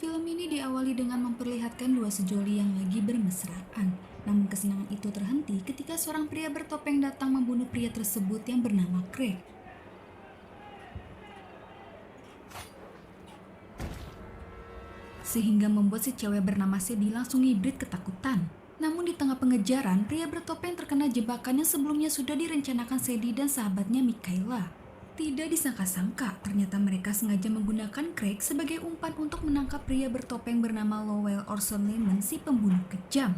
Film ini diawali dengan memperlihatkan dua sejoli yang lagi bermesraan. Namun kesenangan itu terhenti ketika seorang pria bertopeng datang membunuh pria tersebut yang bernama Craig. Sehingga membuat si cewek bernama Sadie langsung hibrid ketakutan. Namun di tengah pengejaran, pria bertopeng terkena jebakan yang sebelumnya sudah direncanakan Sadie dan sahabatnya Michaela. Tidak disangka-sangka, ternyata mereka sengaja menggunakan Craig sebagai umpan untuk menangkap pria bertopeng bernama Lowell Orson Lemon, si pembunuh kejam.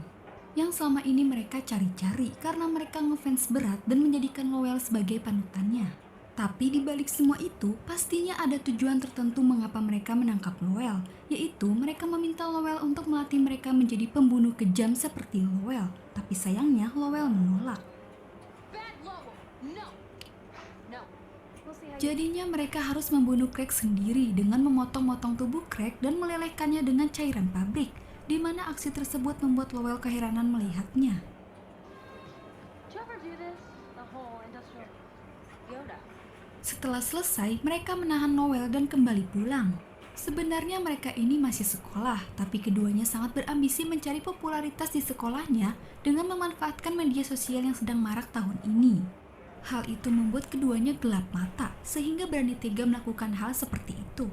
Yang selama ini mereka cari-cari karena mereka ngefans berat dan menjadikan Lowell sebagai panutannya. Tapi di balik semua itu, pastinya ada tujuan tertentu mengapa mereka menangkap Lowell, yaitu mereka meminta Lowell untuk melatih mereka menjadi pembunuh kejam seperti Lowell. Tapi sayangnya Lowell menolak. Jadinya mereka harus membunuh Craig sendiri dengan memotong-motong tubuh Craig dan melelehkannya dengan cairan pabrik, di mana aksi tersebut membuat Lowell keheranan melihatnya. Setelah selesai, mereka menahan Lowell dan kembali pulang. Sebenarnya mereka ini masih sekolah, tapi keduanya sangat berambisi mencari popularitas di sekolahnya dengan memanfaatkan media sosial yang sedang marak tahun ini. Hal itu membuat keduanya gelap mata, sehingga berani tega melakukan hal seperti itu.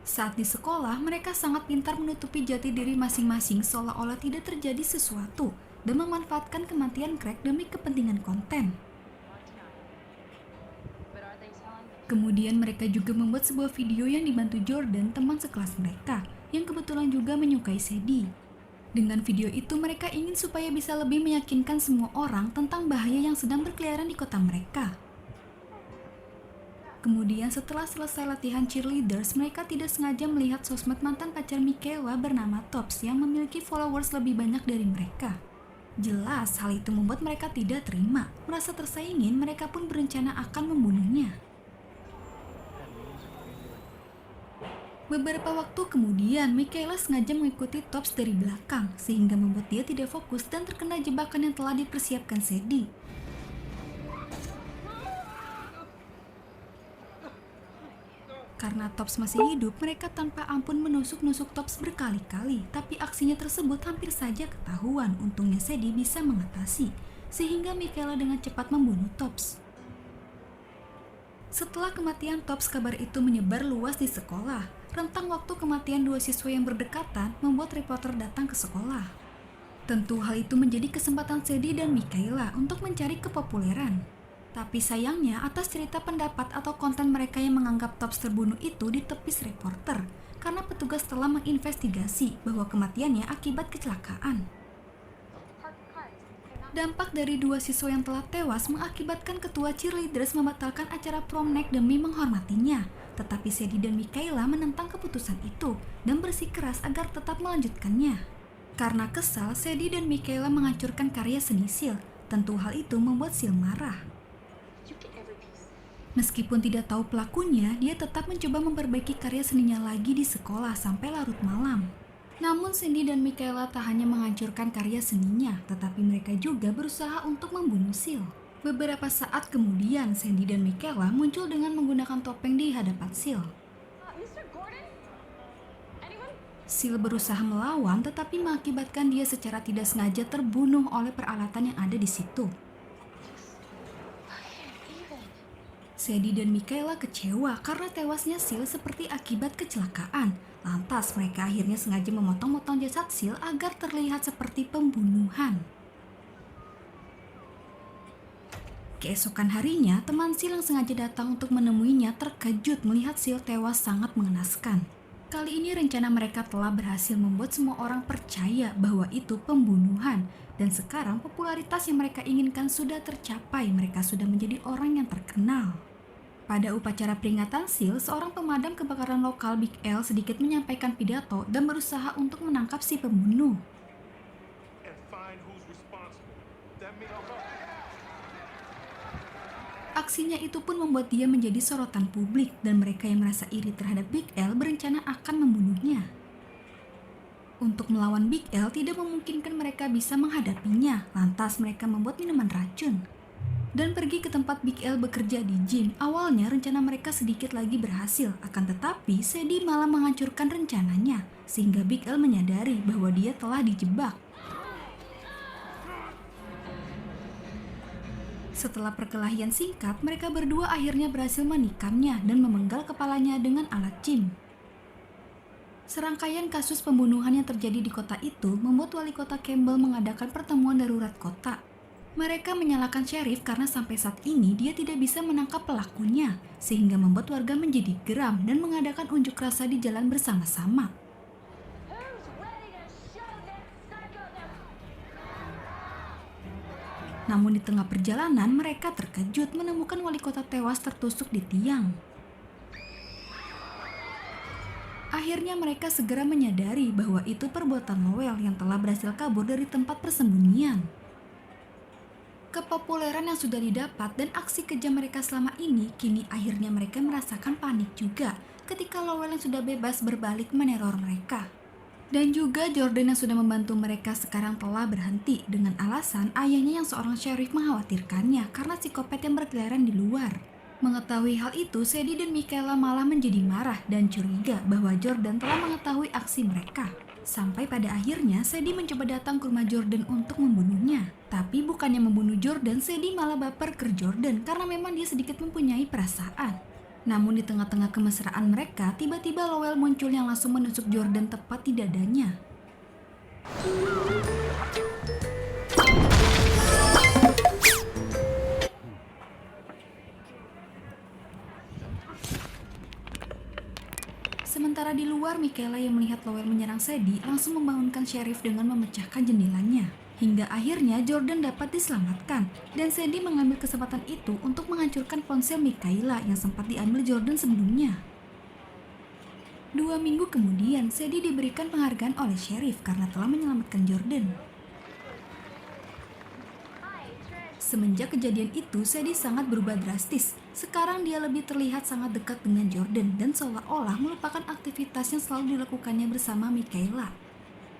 Saat di sekolah, mereka sangat pintar menutupi jati diri masing-masing seolah-olah tidak terjadi sesuatu dan memanfaatkan kematian Craig demi kepentingan konten. Kemudian mereka juga membuat sebuah video yang dibantu Jordan, teman sekelas mereka, yang kebetulan juga menyukai Sadie. Dengan video itu mereka ingin supaya bisa lebih meyakinkan semua orang tentang bahaya yang sedang berkeliaran di kota mereka. Kemudian setelah selesai latihan cheerleaders, mereka tidak sengaja melihat sosmed mantan pacar Michaela bernama Tops yang memiliki followers lebih banyak dari mereka. Jelas hal itu membuat mereka tidak terima, merasa tersaingin, mereka pun berencana akan membunuhnya. Beberapa waktu kemudian, Michaela sengaja mengikuti Tops dari belakang, sehingga membuat dia tidak fokus dan terkena jebakan yang telah dipersiapkan Sadie. Karena Tops masih hidup, mereka tanpa ampun menusuk-nusuk Tops berkali-kali, tapi aksinya tersebut hampir saja ketahuan. Untungnya Sadie bisa mengatasi, sehingga Michaela dengan cepat membunuh Tops. Setelah kematian Tops, kabar itu menyebar luas di sekolah. Rentang waktu kematian dua siswa yang berdekatan membuat reporter datang ke sekolah. Tentu hal itu menjadi kesempatan Sadie dan Michaela untuk mencari kepopuleran. Tapi sayangnya atas cerita pendapat atau konten mereka yang menganggap Tops terbunuh itu ditepis reporter karena petugas telah menginvestigasi bahwa kematiannya akibat kecelakaan. Dampak dari dua siswa yang telah tewas mengakibatkan ketua cheerleaders membatalkan acara prom night demi menghormatinya. Tetapi Sadie dan Michaela menentang keputusan itu dan bersikeras agar tetap melanjutkannya. Karena kesal, Sadie dan Michaela menghancurkan karya seni Seal. Tentu hal itu membuat Seal marah. Meskipun tidak tahu pelakunya, dia tetap mencoba memperbaiki karya seninya lagi di sekolah sampai larut malam. Namun Cindy dan Michaela tak hanya menghancurkan karya seninya, tetapi mereka juga berusaha untuk membunuh Seal. Beberapa saat kemudian, Cindy dan Michaela muncul dengan menggunakan topeng di hadapan Seal. Seal berusaha melawan, tetapi mengakibatkan dia secara tidak sengaja terbunuh oleh peralatan yang ada di situ. Sadie dan Michaela kecewa karena tewasnya Seal seperti akibat kecelakaan. Lantas mereka akhirnya sengaja memotong-motong jasad Seal agar terlihat seperti pembunuhan. Keesokan harinya, teman Seal yang sengaja datang untuk menemuinya terkejut melihat Seal tewas sangat mengenaskan. Kali ini rencana mereka telah berhasil membuat semua orang percaya bahwa itu pembunuhan. Dan sekarang popularitas yang mereka inginkan sudah tercapai, mereka sudah menjadi orang yang terkenal. Pada upacara peringatan Seal, seorang pemadam kebakaran lokal Big L sedikit menyampaikan pidato dan berusaha untuk menangkap si pembunuh. Aksinya itu pun membuat dia menjadi sorotan publik dan mereka yang merasa iri terhadap Big L berencana akan membunuhnya. Untuk melawan Big L tidak memungkinkan mereka bisa menghadapinya, lantas mereka membuat minuman racun. dan pergi ke tempat Big L bekerja di gym. Awalnya rencana mereka sedikit lagi berhasil, akan tetapi Sadie malah menghancurkan rencananya, sehingga Big L menyadari bahwa dia telah dijebak. Setelah perkelahian singkat, mereka berdua akhirnya berhasil menikamnya dan memenggal kepalanya dengan alat gym. Serangkaian kasus pembunuhan yang terjadi di kota itu membuat wali kota Campbell mengadakan pertemuan darurat kota. Mereka menyalahkan sheriff karena sampai saat ini dia tidak bisa menangkap pelakunya, sehingga membuat warga menjadi geram dan mengadakan unjuk rasa di jalan bersama-sama. Namun di tengah perjalanan mereka terkejut menemukan wali kota tewas tertusuk di tiang. Akhirnya mereka segera menyadari bahwa itu perbuatan Lowell yang telah berhasil kabur dari tempat persembunyian. Kepopuleran yang sudah didapat dan aksi kejam mereka selama ini, kini akhirnya mereka merasakan panik juga ketika Lowell yang sudah bebas berbalik meneror mereka. Dan juga Jordan yang sudah membantu mereka sekarang telah berhenti dengan alasan ayahnya yang seorang sheriff mengkhawatirkannya karena psikopat yang berkeliaran di luar. Mengetahui hal itu, Sadie dan Michaela malah menjadi marah dan curiga bahwa Jordan telah mengetahui aksi mereka. Sampai pada akhirnya, Sadie mencoba datang ke rumah Jordan untuk membunuhnya. Tapi bukannya membunuh Jordan, Sadie malah baper ke Jordan karena memang dia sedikit mempunyai perasaan. Namun di tengah-tengah kemesraan mereka, tiba-tiba Lowell muncul yang langsung menusuk Jordan tepat di dadanya. Sementara di luar, Michaela yang melihat Lowell menyerang Sadie langsung membangunkan sheriff dengan memecahkan jendelanya. Hingga akhirnya Jordan dapat diselamatkan, dan Sadie mengambil kesempatan itu untuk menghancurkan ponsel Michaela yang sempat diambil Jordan sebelumnya. 2 minggu kemudian, Sadie diberikan penghargaan oleh sheriff karena telah menyelamatkan Jordan. Semenjak kejadian itu, Sadie sangat berubah drastis. Sekarang dia lebih terlihat sangat dekat dengan Jordan dan seolah-olah melupakan aktivitas yang selalu dilakukannya bersama Michaela.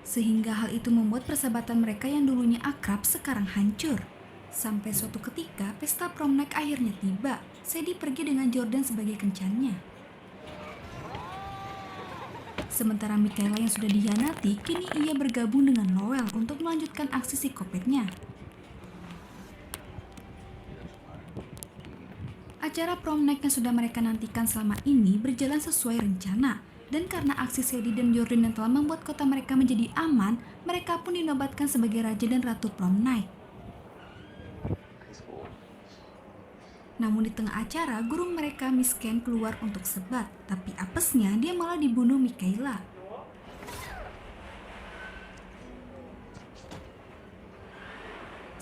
Sehingga hal itu membuat persahabatan mereka yang dulunya akrab sekarang hancur. Sampai suatu ketika, pesta prom night akhirnya tiba. Sadie pergi dengan Jordan sebagai kencannya. Sementara Michaela yang sudah dikhianati, kini ia bergabung dengan Lowell untuk melanjutkan aksi psikopatnya. Acara prom night yang sudah mereka nantikan selama ini berjalan sesuai rencana. Dan karena aksi Sadie dan Jordan yang telah membuat kota mereka menjadi aman, mereka pun dinobatkan sebagai raja dan ratu prom night. Namun di tengah acara, guru mereka Miss Ken keluar untuk sebat, tapi apesnya dia malah dibunuh Michaela.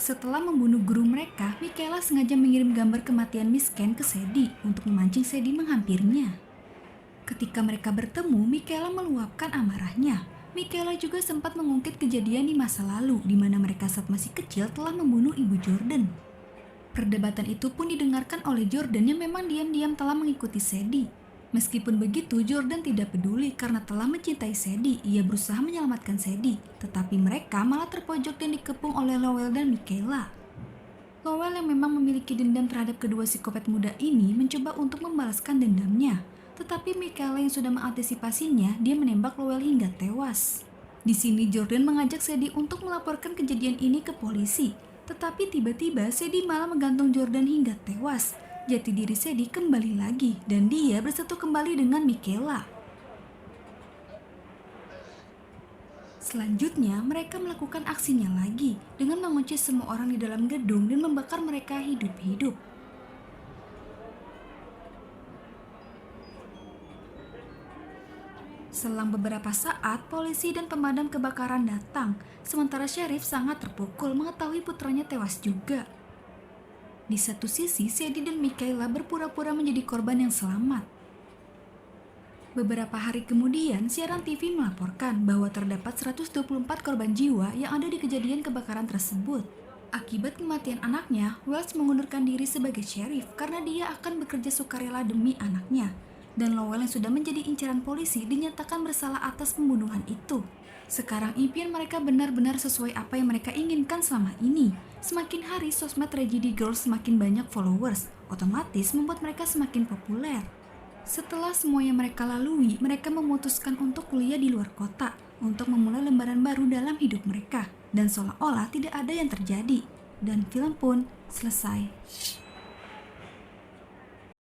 Setelah membunuh guru mereka, Michaela sengaja mengirim gambar kematian Miss Ken ke Sadie untuk memancing Sadie menghampirinya. Ketika mereka bertemu, Michaela meluapkan amarahnya. Michaela juga sempat mengungkit kejadian di masa lalu, di mana mereka saat masih kecil telah membunuh ibu Jordan. Perdebatan itu pun didengarkan oleh Jordan yang memang diam-diam telah mengikuti Sadie. Meskipun begitu, Jordan tidak peduli karena telah mencintai Sadie. Ia berusaha menyelamatkan Sadie, tetapi mereka malah terpojok dan dikepung oleh Lowell dan Michaela. Lowell yang memang memiliki dendam terhadap kedua psikopat muda ini mencoba untuk membalaskan dendamnya. Tetapi Michaela yang sudah mengantisipasinya, dia menembak Lowell hingga tewas. Di sini Jordan mengajak Sadie untuk melaporkan kejadian ini ke polisi. Tetapi tiba-tiba Sadie malah menggantung Jordan hingga tewas. Jati diri Sadie kembali lagi dan dia bersatu kembali dengan Michaela. Selanjutnya mereka melakukan aksinya lagi dengan mengunci semua orang di dalam gedung dan membakar mereka hidup-hidup. Selang beberapa saat, polisi dan pemadam kebakaran datang, sementara sheriff sangat terpukul mengetahui putranya tewas juga. Di satu sisi, Sadie dan Michaela berpura-pura menjadi korban yang selamat. Beberapa hari kemudian, siaran TV melaporkan bahwa terdapat 124 korban jiwa yang ada di kejadian kebakaran tersebut. Akibat kematian anaknya, Wells mengundurkan diri sebagai sheriff karena dia akan bekerja sukarela demi anaknya. Dan Lowell yang sudah menjadi incaran polisi dinyatakan bersalah atas pembunuhan itu. Sekarang impian mereka benar-benar sesuai apa yang mereka inginkan selama ini. Semakin hari sosmed Tragedy Girls semakin banyak followers, otomatis membuat mereka semakin populer. Setelah semua yang mereka lalui, mereka memutuskan untuk kuliah di luar kota, untuk memulai lembaran baru dalam hidup mereka. Dan seolah-olah tidak ada yang terjadi. Dan film pun selesai.